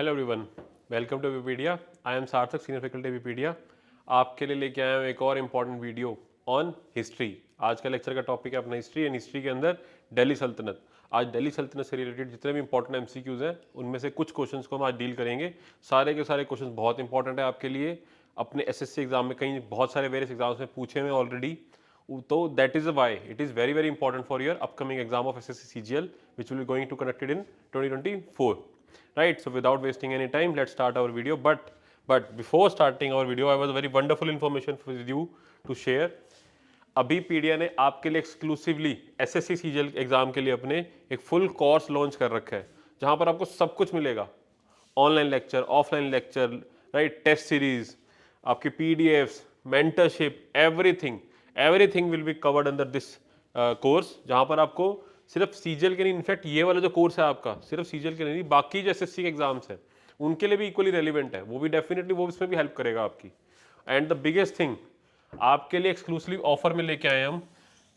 Hello everyone, welcome to Vipedia. I am Sarthak, senior faculty Vipedia. आपके लिए लेके आया हूँ एक और इम्पॉर्टेंट वीडियो ऑन हिस्ट्री। आज का लेक्चर का टॉपिक है अपना हिस्ट्री एंड हिस्ट्री के अंदर दिल्ली सल्तनत। आज दिल्ली सल्तनत से रिलेटेड जितने भी इंपॉर्टेंट एमसीक्यूज हैं उनमें से कुछ क्वेश्चंस को हम आज डील करेंगे। सारे के सारे क्वेश्चंस बहुत इंपॉर्टेंट है आपके लिए। अपने एसएससी एग्जाम में कहीं बहुत सारे वेरियस एग्जाम्स में पूछे हुए ऑलरेडी, तो that is why it is very very important for your upcoming exam of SSC CGL which will be going to conducted in 2024. Right, so without wasting any time, let's start our video. But before starting our video, I was very wonderful information with you to share. अभी पीडिया ने आपके लिए exclusively SSC CGL exam के लिए अपने एक full course launch कर रखा है, जहां पर आपको सब कुछ मिलेगा। Online lecture, offline lecture, right, test series, आपकी PDFs, mentorship, everything everything will be covered under this course, जहां पर आपको सिर्फ सीजीएल के नहीं, इनफैक्ट ये वाला जो कोर्स है आपका सिर्फ सीजीएल के नहीं, बाकी जो एसएससी के एग्जाम्स हैं उनके लिए भी इक्वली रेलिवेंट है। वो भी डेफिनेटली वो इसमें भी हेल्प करेगा आपकी। एंड द बिगेस्ट थिंग, आपके लिए एक्सक्लूसिव ऑफर में लेके आए हम,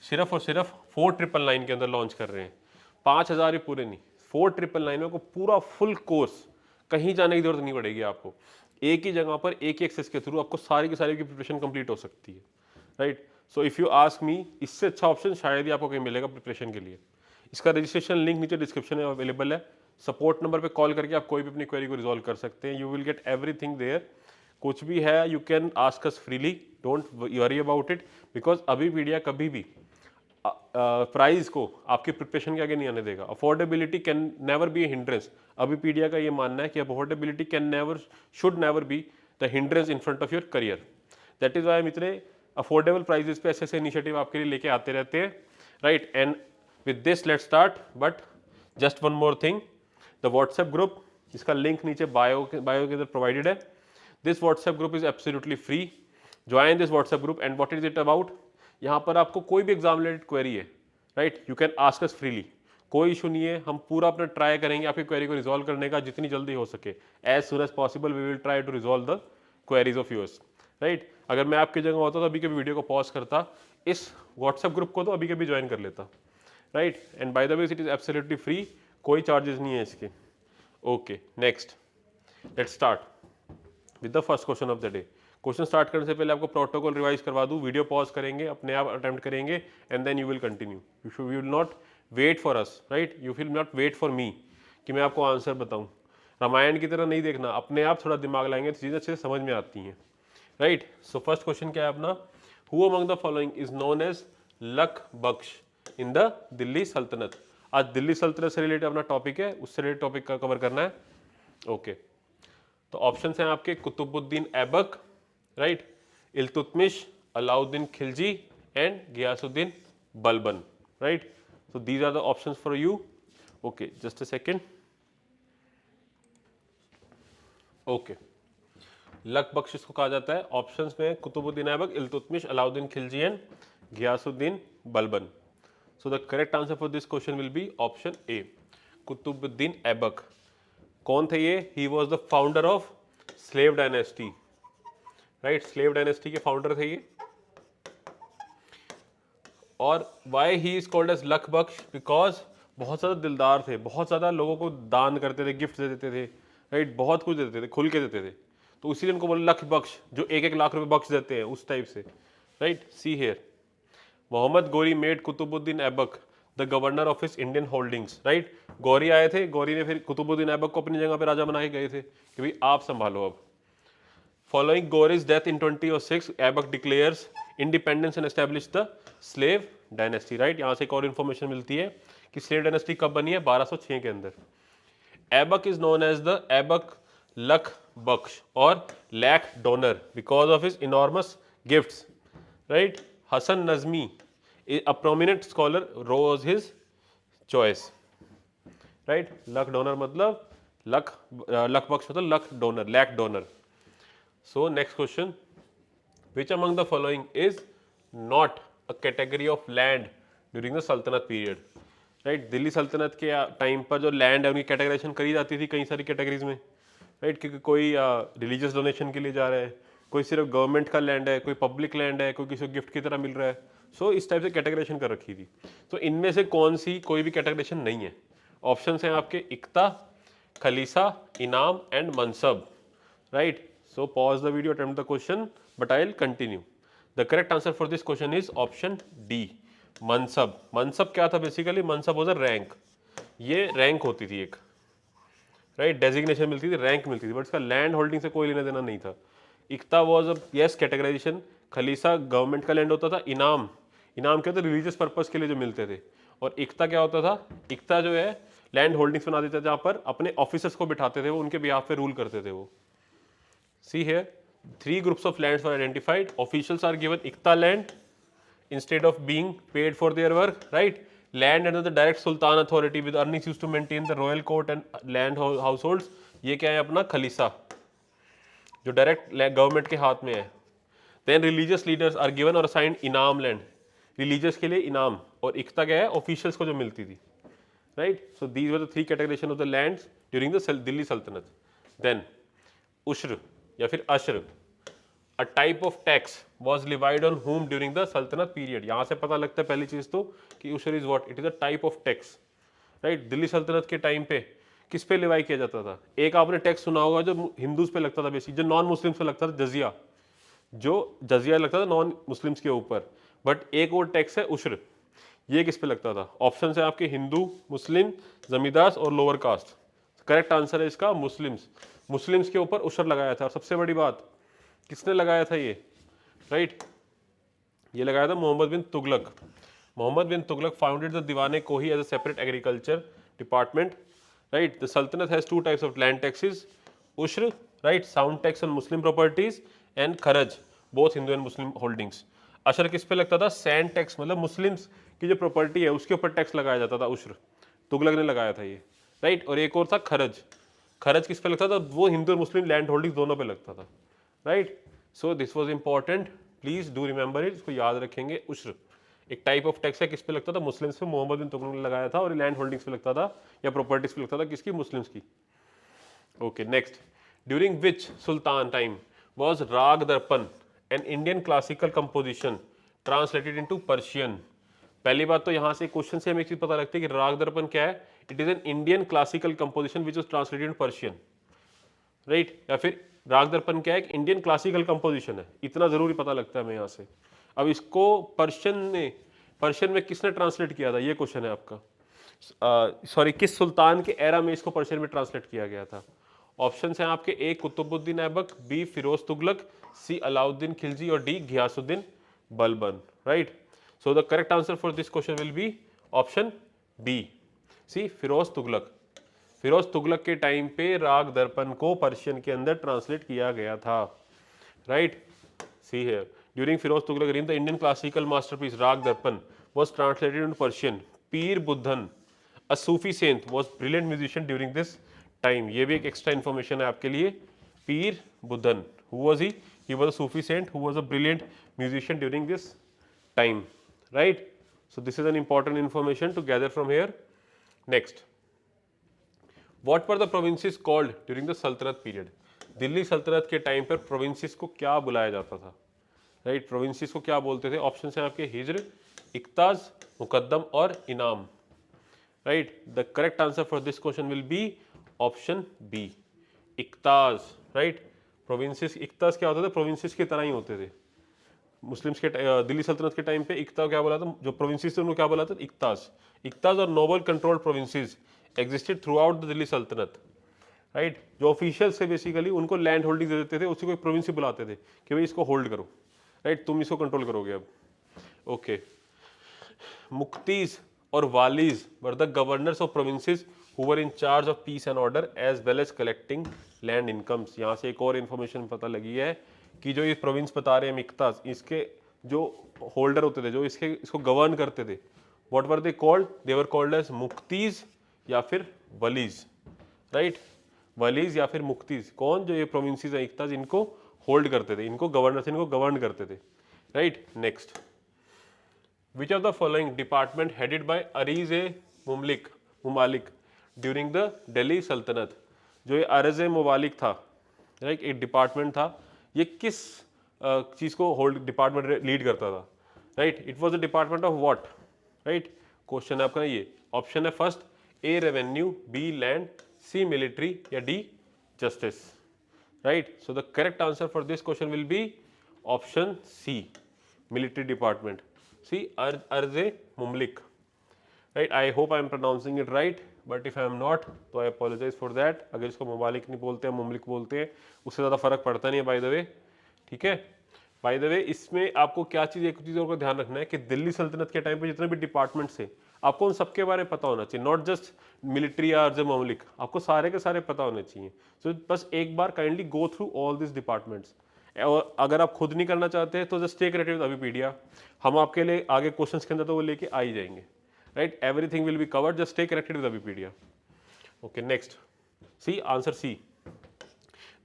सिर्फ और सिर्फ 4999 के अंदर लॉन्च कर रहे हैं। 5000 ही पूरे नहीं, 4999 में को पूरा फुल कोर्स, कहीं जाने की जरूरत नहीं पड़ेगी आपको। एक ही जगह पर एक ही एक्सेस के थ्रू आपको सारी की सारी की प्रिपरेशन कंप्लीट हो सकती है। Right, so if you ask me, इससे अच्छा ऑप्शन शायद ही आपको कहीं मिलेगा प्रिपरेशन के लिए। इसका रजिस्ट्रेशन लिंक नीचे डिस्क्रिप्शन में अवेलेबल है। सपोर्ट नंबर पे कॉल करके आप कोई भी अपनी क्वेरी को रिजॉल्व कर सकते हैं। You will get everything there. कुछ भी है you can ask us freely, don't worry about it, because अभी मीडिया कभी भी प्राइस को आपकी प्रिपरेशन के आगे नहीं आने देगा। Affordability can never be a hindrance. Abhipedia का ये मानना है कि affordability can never, should never be the hindrance in front of your career. That is why हम इतने अफोर्डेबल प्राइजेस पे ऐसे ऐसे इनिशिएटिव आपके लिए लेके आते रहते हैं। Right, and with this let's start, but just one more thing, the WhatsApp group, इसका लिंक नीचे बायो के अंदर प्रोवाइडेड है। This WhatsApp group is absolutely free. Join this WhatsApp group and what is it about? यहाँ पर आपको कोई भी एग्जाम रिलेटेड क्वेरी है, right, you can ask us freely. कोई इशू नहीं है, हम पूरा अपना ट्राई करेंगे आपकी क्वेरी को रिजॉल्व करने का जितनी जल्दी हो सके। As soon as possible we will try to resolve the queries of yours. Right, अगर मैं आपकी जगह होता तो अभी के वीडियो को पॉज करता, इस WhatsApp ग्रुप को तो अभी के भी ज्वाइन कर लेता। Right, and by the way it is absolutely free, कोई चार्जेस नहीं है इसके। Okay, next let's start with the first question of the day. Question start करने से पहले आपको प्रोटोकॉल रिवाइज करवा दूं, वीडियो पॉज करेंगे, अपने आप अटेम्प्ट करेंगे and then you will continue. You will not wait for us, right, you will not wait for me कि मैं आपको आंसर बताऊं। रामायण की तरह नहीं देखना, अपने आप थोड़ा दिमाग लाएंगे तो चीज़ें अच्छे से समझ में आती हैं। राइट, सो फर्स्ट क्वेश्चन क्या है अपना, who among the following is known as Lakh Bakhsh in the Delhi सल्तनत। आज दिल्ली सल्तनत से रिलेटेड अपना टॉपिक है, उससे रिलेटेड टॉपिक का कवर करना है। ओके, तो ऑप्शन हैं आपके Qutubuddin Aibak, right, Iltutmish, Alauddin Khilji and Ghiyasuddin Balban. Right, so these are the options for you. Okay, just a second. Okay, लख बख्श इसको कहा जाता है। ऑप्शंस में Qutubuddin Aibak, Iltutmish, Alauddin Khilji and Ghiyasuddin Balban. So the correct answer for this question will be option A, Qutubuddin Aibak. कौन थे ये? He was the founder of slave dynasty. Right, slave dynasty के founder थे ये। और why he is called as lakh Bakhsh? Because बहुत ज़्यादा दिलदार थे, बहुत ज़्यादा लोगों को दान करते थे, गिफ्ट दे देते थे, राइट, बहुत कुछ देते थे, खुल के देते थे, तो इसीलिए उनको बोले लख बख्श, जो 1-1 लाख रुपए बख्श देते हैं उस टाइप से। Right, see here, Mohammad Ghori made Qutubuddin Aibak the governor of his Indian holdings. Right, Ghori आए थे, गौरी ने फिर कुतुबुद्दीन ऐबक को अपनी जगह पे राजा बना के गए थे कि भाई आप संभालो अब। Following गौरीज death in 2006 Aibak declares independence and establish the slave dynasty. Right, यहाँ से एक और इन्फॉर्मेशन मिलती है कि स्लेव डायनेस्टी कब बनी है, 1206 के अंदर। Aibak is known as the Aibak Lakh Bakhsh और lakh donor because of his enormous gifts. Right, Hasan Nizami a prominent scholar rose his choice. Right, lakh donor मतलब लख बख्श मतलब lakh donor, lakh donor. So next question, which among the following is not a category of land during the सल्तनत period. Right, Delhi सल्तनत के time पर जो land है उनकी categorisation करी जाती थी कई सारी कैटेगरीज में। राइट, क्योंकि कोई रिलीजियस डोनेशन के लिए जा रहा है, कोई सिर्फ गवर्नमेंट का लैंड है, कोई पब्लिक लैंड है, कोई किसी को गिफ्ट की तरह मिल रहा है। सो इस टाइप से कैटेगराइजेशन कर रखी थी। तो इनमें से कौन सी कोई भी कैटेगराइजेशन नहीं है। ऑप्शंस हैं आपके इक्ता, खलीसा, इनाम एंड मनसब, right? So pause the video, attempt the question, but I'll continue. The correct answer for this question is option D, मनसब। मनसब क्या था बेसिकली? मनसब वाज अ रैंक। ये रैंक होती थी एक, राइट? डेजिग्नेशन मिलती थी, रैंक मिलती थी, बट इसका लैंड होल्डिंग से कोई लेना देना नहीं था। इक्ता वाज अ यस कैटेगराइजेशन, खलीसा गवर्नमेंट का लैंड होता था, इनाम, इनाम क्या होता था? रिलीजियस पर्पज के लिए जो मिलते थे। और इक्ता क्या होता था? इक्ता जो है लैंड होल्डिंग्स बना देते थे, जहाँ पर अपने ऑफिसर्स को बिठाते थे, वो उनके बिहाफ पे रूल करते थे वो। See here, three groups of lands were identified. Officials are given Ikta land instead of being paid for their work, right? Land under the direct Sultan authority with earnings used to maintain the royal court and land households. ये क्या है अपना? खलीसा, जो direct government के हाथ में है। Then religious leaders are given or assigned इनाम land. Religious के लिए इनाम, और इक्ता क्या है? ऑफिशियल्स को जो मिलती थी, right? So these were the three categorization of the lands during the Delhi सल्तनत. Then उश्र या फिर अश्र, a type of tax was levied on home during the सल्तनत पीरियड। यहाँ से पता लगता है पहली चीज तो कि उश्र is what? It is a type of tax, right? Delhi सल्तनत के टाइम पे किस पे लिवाई किया जाता था? एक आपने टैक्स सुना होगा जो हिंदूज पे लगता था बेसिक, जो नॉन मुस्लिम्स पे लगता था, जजिया, जो जजिया लगता था नॉन मुस्लिम्स के ऊपर। बट एक और टैक्स है उश्र, ये किस पे लगता था? ऑप्शन है आपके हिंदू, मुस्लिम, जमींदार और लोअर कास्ट। करेक्ट आंसर है इसका मुस्लिम्स। मुस्लिम्स के ऊपर उशर लगाया था। और सबसे बड़ी बात, किसने लगाया था ये? राइट, ये लगाया था मोहम्मद बिन तुगलक। मोहम्मद बिन तुगलक फाउंडेड द दीवाने कोही as a separate agriculture department, right? The सल्तनत has two types of land taxes, उश्र, right, sound tax on Muslim properties, and खरज, both Hindu and Muslim holdings. अशर किस पे लगता था? सैंड टैक्स, मतलब मुस्लिम्स की जो प्रॉपर्टी है उसके ऊपर टैक्स लगाया जाता था, उश्र। तुगलक ने लगाया था ये, राइट? और एक और था खरज। खरज किस पे लगता था? वो हिंदू और मुस्लिम लैंड होल्डिंग दोनों पे लगता था, right? So this was important, please do remember it, इसको याद रखेंगे। उश्र एक टाइप ऑफ टैक्स है, किस पे लगता था? मुस्लिम्स पे। मोहम्मद बिन तुगलक ने लगाया था। और लैंड होल्डिंग्स पे लगता था या प्रॉपर्टीज पे लगता था, किसकी? मुस्लिम्स की। Okay, next, during which Sultan time was राग दर्पण an Indian classical composition translated into Persian? पहली बात तो यहाँ से क्वेश्चन से हमें एक चीज पता लगती है कि राग दर्पण क्या है? It is an Indian classical composition which was translated in Persian, right? या फिर राग दर्पण क्या है? एक इंडियन क्लासिकल कंपोजिशन है, इतना जरूरी पता लगता है हमें यहाँ से। अब इसको पर्शियन में किसने ट्रांसलेट किया था, ये क्वेश्चन है आपका। सॉरी, किस सुल्तान के एरा में इसको पर्शियन में ट्रांसलेट किया गया था? ऑप्शन हैं आपके, A Qutbuddin Aibak, B Firoz Tughlaq, C Alauddin Khilji, और D Ghiyasuddin Balban, right? So the correct answer for this question will be option B, C Firoz Tughlaq. Firoz Tughlaq के टाइम पे राग दर्पण को पर्शियन के अंदर ट्रांसलेट किया गया था, right? See here, during Firoz Tughlaq reign, the Indian classical masterpiece Rag Darpan was translated into Persian. Pir Buddhan, a Sufi saint, was brilliant musician during this time. ये भी एक एक्स्ट्रा इन्फॉर्मेशन है आपके लिए। पीर Buddhan, who was he? He was a Sufi saint who was a brilliant musician during this time, right? So this is an important information to gather from here. Next, what were the provinces called during the Sultanate period? Delhi सल्तनत के time पर provinces को क्या बुलाया जाता था, right? Provinces को क्या बोलते थे? ऑप्शन हैं आपके हिज्र, इक्ताज, मुकद्दम और इनाम, right? The correct answer for this question will be option B, इक्ताज, राइट? प्रोविंसेस, इक्ताज क्या होते थे? प्रोविंसेस की तरह ही होते थे। मुस्लिम्स के दिल्ली सल्तनत के टाइम पे इक्ता क्या बोला था? जो प्रोविंसेस थे उनको क्या बोला था? इक्ताज। इक्ताज और noble controlled provinces existed throughout the Delhi Sultanate, right? जो ऑफिशियल्स थे बेसिकली उनको लैंड होल्डिंग दे देते थे, उसी को एक प्रोविंस बुलाते थे कि भाई इसको होल्ड करो, राइट? तुम इसको कंट्रोल करोगे अब। ओके, मुक्तीज और वालीज were the governors of provinces who were in charge of peace and order as well as collecting land incomes. यहाँ से एक और इन्फॉर्मेशन पता लगी है कि जो ये प्रोविंस बता रहे हैं मिक्ताज, इसके जो होल्डर होते थे, जो इसको गवर्न करते थे, what were they called? They were called as मुक्तीज या फिर वलीज, राइट? वलीज या फिर मुक्तीज, कौन? जो ये प्रोविंसेस हैं इक्ताज, इनको होल्ड करते थे, इनको गवर्नर, इनको गवर्न करते थे, right? Next, which of the following department headed by अरीज ए मुमालिक ड्यूरिंग द दिल्ली सल्तनत? जो ये अरज ए मुमालिक था, राइट, एक डिपार्टमेंट था, ये किस चीज को होल्ड डिपार्टमेंट लीड करता था, right? It was the department of what, right? Question है आपका ये। ऑप्शन है first, A revenue, B land, C military या D justice, right. So the correct answer for this question will be option C, military department. C अर्ज मुमलिक, right. I hope I am pronouncing it right, but if I am not तो I apologise for that. अगर इसको ममालिक नहीं बोलते हैं, मुमलिक बोलते हैं, उससे ज़्यादा फर्क पड़ता नहीं है बाय द वे, ठीक है। बाय द वे इसमें आपको क्या चीज़, एक चीज़ और का ध्यान रखना है कि दिल्ली सल्तनत के टाइम पे जितने भी डिपार्टमेंट्स थे आपको उन सबके बारे में पता होना चाहिए, नॉट जस्ट मिलिट्री या अर्ज ममलिक, आपको सारे के सारे पता होने चाहिए। सो बस एक बार kindly go through all this departments. और अगर आप खुद नहीं करना चाहते हैं तो जस्ट टेक रेट विद अविपीडिया, हम आपके लिए आगे क्वेश्चंस के अंदर तो वो लेके आ ही जाएंगे, right. Everything will be covered, just stay connected with Wikipedia. Okay, next C, answer C,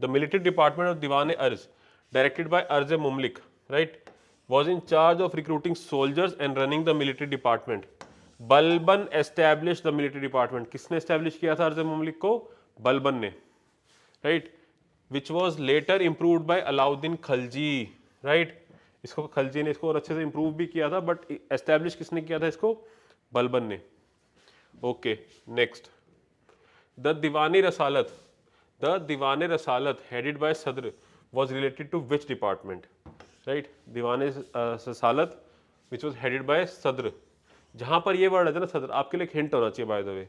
the military department of दीवान अर्ज डायरेक्टेड बाय अर्ज मुमलिक, right, was in charge of recruiting soldiers and running the military department. Balban established the military department. किसने establish किया था अर्ज मुमलिक को? बलबन ने, right, which was later improved by Alauddin Khalji, right। इसको खलजी ने इसको और अच्छे से improve भी किया था, but establish किसने किया था इसको? बलबन ने। ओके, नेक्स्ट, द दीवानी रसालत, द दीवान रसालत headed by सदर was related to which department, right। दीवान रसालत which was headed by सदर, जहां पर ये वर्ड है ना सदर, आपके लिए एक हिंट होना चाहिए बाय द वे।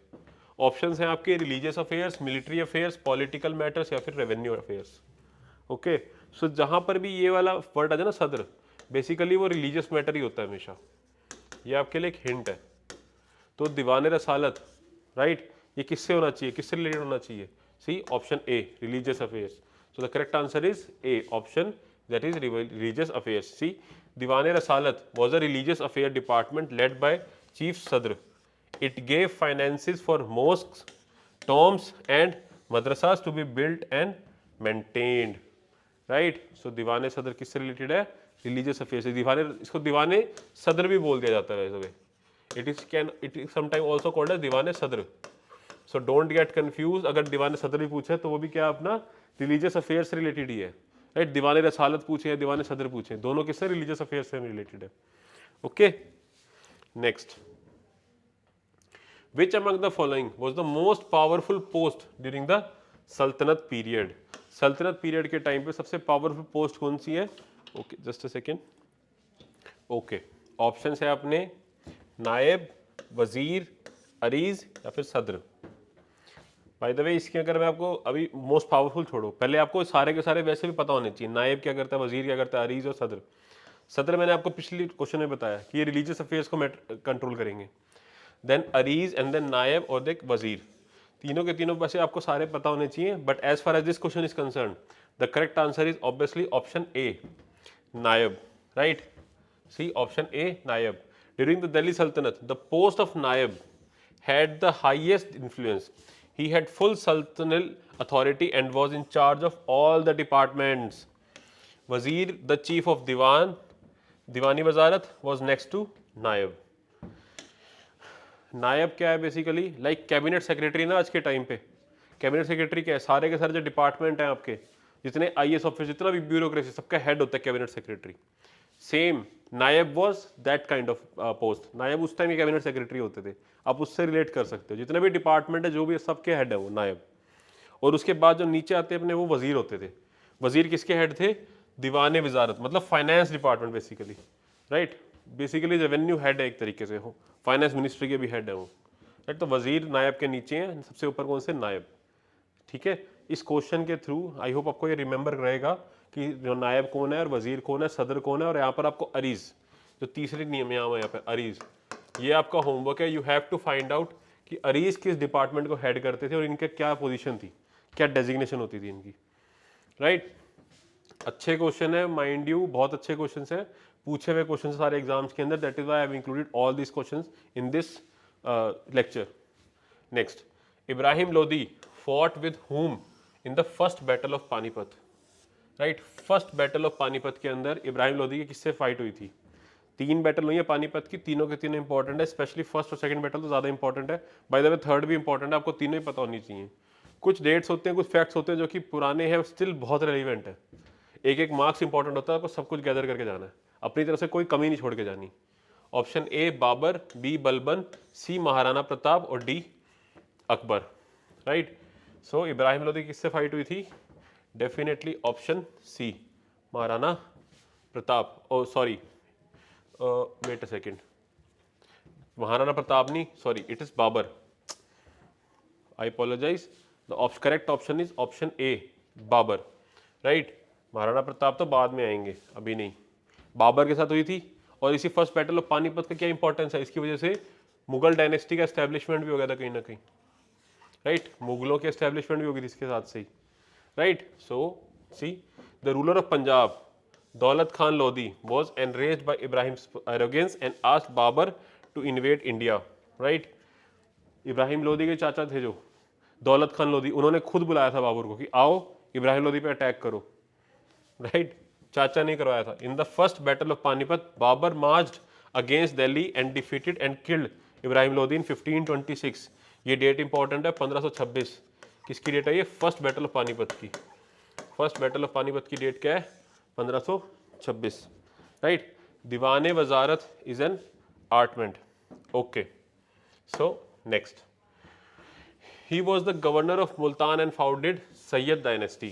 ऑप्शंस हैं आपके religious affairs, military affairs, political matters या फिर रेवेन्यू अफेयर्स। ओके, सो जहां पर भी ये वाला वर्ड आ जाए ना सदर, बेसिकली वो रिलीजियस मैटर ही होता है हमेशा, ये आपके लिए एक हिंट है। तो दीवान रसालत, राइट, ये किससे होना चाहिए, किससे रिलेटेड होना चाहिए? C, option A, religious affairs. So the correct answer is A, option that is religious affairs. See, Diwan Rasalat was a religious affair department led by Chief Sadr. It gave finances for mosques, tombs and madrasas to be built and maintained. Right? So दीवाने सदर किससे related है? Religious affair से। दीवाने, इसको दीवाने सदर भी बोल दिया जाता है वैसे। It is sometime also called as दीवाने सदर। सो डोंट गेट कंफ्यूज, अगर दीवाने सदर भी पूछे तो वो भी क्या अपना रिलीजियस अफेयर से रिलेटेड ही है, राइट। दीवाने रसालत पूछे या दीवाने सदर पूछे, दोनों किससे? रिलीजियस अफेयर से रिलेटेड है। Okay, next, which among the following was the most powerful post during the सल्तनत पीरियड? सल्तनत पीरियड के टाइम पे सबसे पावरफुल पोस्ट कौन सी है? Okay, just a second. Okay, option है अपने नायब, वजीर, अरीज या फिर सदर। बाय द वे इसके अगर मैं आपको अभी मोस्ट पावरफुल छोड़ो, पहले आपको सारे के सारे वैसे भी पता होने चाहिए, नायब क्या करता है, वजीर क्या करता है, अरीज और सदर। सदर मैंने आपको पिछली क्वेश्चन में बताया कि ये रिलीजियस अफेयर्स को कंट्रोल करेंगे। देन अरीज एंड देन नायब और देन वजीर, तीनों के तीनों वैसे आपको सारे पता होने चाहिए, but as far as this question is concern the correct answer is obviously option A, नायब, राइट। सी, ऑप्शन ए, नायब। ड्यूरिंग द दिल्ली सल्तनत द पोस्ट ऑफ नायब had the highest influence. He had full sultanal authority and was in charge of all the departments. Wazir, the chief of Diwan, Diwani Wazarat, was next to Naib. नायब क्या है? Basically like cabinet secretary ना आज के time पे। Cabinet secretary क्या है? सारे के सारे जो डिपार्टमेंट हैं आपके, जितने आईएएस ऑफिस, जितना भी ब्यूरोक्रेसी, सबका हेड होता है कैबिनेट सेक्रेटरी। सेम नायब was that kind of post. नायब उस टाइम के कैबिनेट सेक्रेटरी होते थे, आप उससे रिलेट कर सकते हो। जितने भी डिपार्टमेंट है, जो भी सबके हेड है वो नायब। और उसके बाद जो नीचे आते अपने, वो वजीर होते थे। वजीर किसके हेड थे? दीवान वजारत, मतलब finance department basically, right. Basically revenue head है एक तरीके से, हो फाइनेंस मिनिस्ट्री के भी हेड है वो, राइट। तो वजीर नायब के नीचे हैं, सबसे ऊपर कौन से? नायब, ठीक है। इस क्वेश्चन के थ्रू आई होप आपको ये रिमेंबर रहेगा कि जो नायब कौन है और वजीर कौन है, सदर कौन है, और यहाँ पर आपको अरीज, जो तीसरी नियम यहाँ पे अरीज, ये आपका होमवर्क है। You have to find out कि अरीज किस डिपार्टमेंट को हेड करते थे और इनके क्या पोजीशन थी, क्या डेजिग्नेशन होती थी इनकी, राइट। अच्छे क्वेश्चन है, माइंड यू, बहुत अच्छे क्वेश्चन है, पूछे हुए क्वेश्चन सारे एग्जाम्स के अंदर। That is why I have included all this questions in this lecture. Next, Ibrahim Lodi fought with whom in the first battle of Panipat, right. First battle of Panipat के अंदर इब्राहिम लोदी की किससे फाइट हुई थी? 3 बैटल हुई है पानीपत की, तीनों के तीनों इंपॉर्टेंट है, स्पेशली फर्स्ट और सेकंड बैटल तो ज़्यादा इंपॉर्टेंट है। बाय द वे थर्ड भी इंपॉर्टेंट है, आपको तीनों ही पता होनी चाहिए। कुछ डेट्स होते हैं, कुछ फैक्ट्स होते हैं जो कि पुराने हैं, स्टिल बहुत रेलिवेंट है। एक एक मार्क्स इंपॉर्टेंट होता है, आपको सब कुछ गैदर करके जाना है, अपनी तरफ से कोई कमी नहीं छोड़ के जानी। Option A Babar, B Balban, C Maharana Pratap और D Akbar, right. So Ibrahim Lodi किससे फाइट हुई थी? Definitely option C, Maharana Pratap. Oh sorry, wait a second, Maharana Pratap नहीं, sorry, it is Babar. I apologise, the correct option is option A, Babar, right. Maharana Pratap तो बाद में आएंगे, अभी नहीं। बाबर के साथ हुई थी, और इसी फर्स्ट बैटल ऑफ पानीपत का क्या इंपॉर्टेंस है, इसकी वजह से मुगल डायनेस्टी का एस्टेब्लिशमेंट भी हो गया था कहीं ना कहीं, राइट। मुगलों की एस्टेब्लिशमेंट भी होगी थी इसके साथ से ही, right. So C, the ruler of Punjab Daulat Khan Lodhi was enraged by Ibrahim's arrogance and asked Babur to invade India, right। Ibrahim Lodhi के चाचा थे जो दौलत खान लोधी, उन्होंने खुद बुलाया था बाबर को कि आओ इब्राहिम लोधी पे अटैक करो, राइट। चाचा नहीं करवाया था। In the first battle of Panipat Babar marched against Delhi and defeated and killed Ibrahim Lodhi in 1526। ये डेट इंपॉर्टेंट है, 1526 किसकी डेट है ये? फर्स्ट बैटल ऑफ पानीपत की। फर्स्ट बैटल ऑफ पानीपत की डेट क्या है? 1526, राइट। दीवाने वजारत is an department, okay. So next, he was the governor of Multan and founded Sayyid dynasty,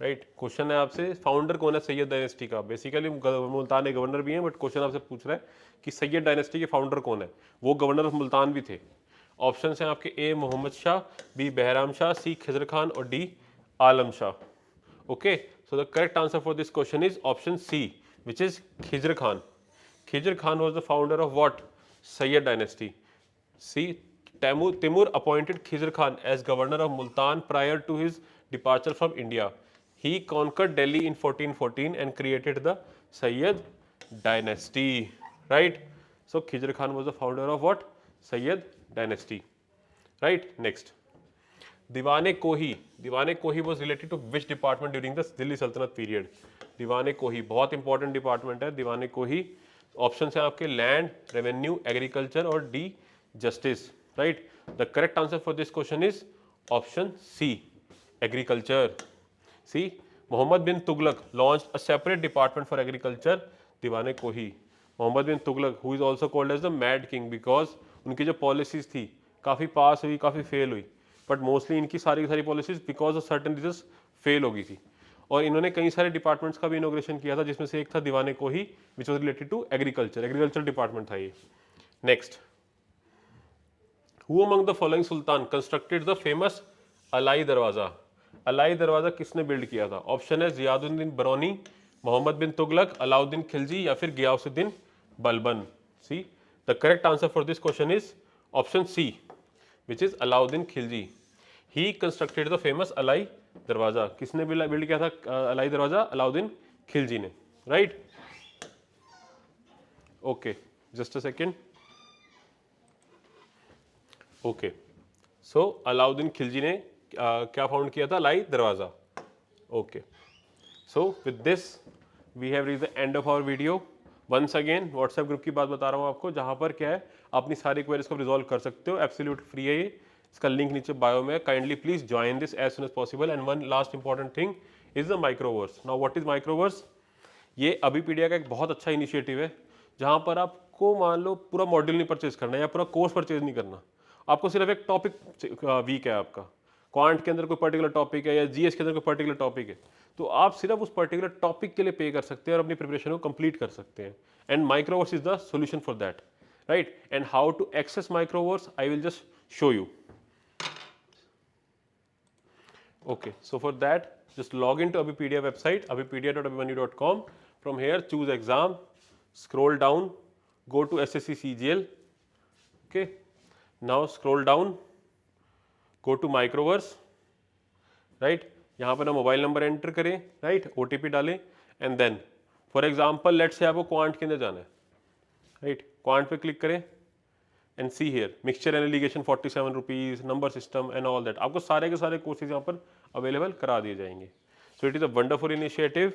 right. Question है आपसे, फाउंडर कौन है सैयद डायनेस्टी का? बेसिकली मुल्तान के गवर्नर भी हैं, बट क्वेश्चन आपसे पूछ रहा है कि सैयद डायनेस्टी के फाउंडर कौन है। वो गवर्नर ऑफ मुल्तान भी थे। ऑप्शन हैं आपके, A Mohammad Shah, B Bahram Shah, C Khizr Khan और D Alam Shah. Okay, so the correct answer for this question is option C, which is Khizr Khan. Khizr Khan was the founder of what? Sayyid dynasty. See, Timur appointed Khizr Khan as governor of Multan prior to his departure from India. He conquered Delhi in 1414 and created the Sayyid dynasty, right? So Khizr Khan was the founder of what? Sayyid dynasty, right? Next, Diwan-e Kohi. Diwan-e Kohi was related to which department during the Delhi Sultanate period? Diwan-e Kohi बहुत important department है Diwan-e Kohi। Option है आपके land, revenue, agriculture और D justice, right? The correct answer for this question is option C, agriculture. See, Muhammad bin Tughlaq launched a separate department for agriculture, Diwan-e-Kohi. Muhammad bin Tughlaq, who is also called as the Mad King, because उनकी जो policies थी काफ़ी पास हुई, काफ़ी fail हुई, but mostly इनकी सारी policies because of certain reasons fail हो गई थी। और इन्होंने कई सारे डिपार्टमेंट्स का भी इनोग्रेशन किया था, जिसमें से एक था दीवान-ए-कोही, which was related to agriculture department था ये। Next, Who among the following sultan constructed the famous Alai दरवाजा? अलाई दरवाजा किसने बिल्ड किया था? ऑप्शन है जियादुद्दीन बरौनी, मोहम्मद बिन तुगलक, अलाउद्दीन खिलजी या फिर Ghiyasuddin Balban. C, the correct answer for this question is option C, which is Alauddin Khilji. He constructed the famous Alai Darwaza. किसने बिल्ड किया था अलाई दरवाजा? अलाउद्दीन खिलजी ने, right. Okay, just a second. Okay, so Alauddin Khilji ने क्या फाउंड किया था? Alai Darwaza. Okay, so with this we have reach the end of our video. Once again WhatsApp group की बात बता रहा हूँ आपको, जहाँ पर क्या है अपनी सारी क्वेरीज को रिजॉल्व कर सकते हो, एब्सोल्यूट फ्री है ये। इसका लिंक नीचे बायो में, kindly please join this as soon as possible. And one last important thing is the Microverse. Now what is Microverse? ये अभिपीडिया का एक बहुत अच्छा इनिशिएटिव है, जहाँ पर आपको मान लो पूरा मॉड्यूल नहीं परचेज करना है या पूरा कोर्स परचेज नहीं करना, आपको सिर्फ एक टॉपिक वीक है आपका, क्वांट के अंदर कोई पर्टिकुलर टॉपिक है या जीएस के अंदर कोई पर्टिकुलर टॉपिक है, तो आप सिर्फ उस पर्टिकुलर टॉपिक के लिए पे कर सकते हैं और अपनी प्रिपरेशन को कंप्लीट कर सकते हैं। And Microverse is the solution for that, right. And how to access Microverse I will just show you. Okay, so for that just log into Abhipedia website, abhipedia.abhimanyu.com. From here choose exam, scroll down, go to SSC CGL. Okay, now scroll down, go to microverse, right? यहाँ पर ना mobile number enter करें, right, OTP डालें, and then for example let's say आपको quant के अंदर जाना है, राइट, क्वांट पे क्लिक करें and see here mixture and alligation 47 rupees, number system and all that, आपको सारे के सारे कोर्सेज यहाँ पर अवेलेबल करा दिए जाएंगे। So it is a wonderful initiative.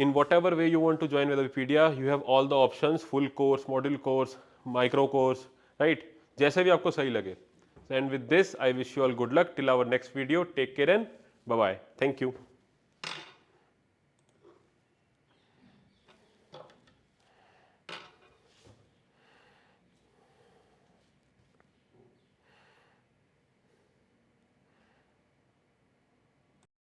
In whatever way you want to join with Wikipedia, you have all the options, full course, module course, micro course, right? जैसे भी आपको सही लगे। And with this, I wish you all good luck till our next video. Take care and bye bye. Thank you.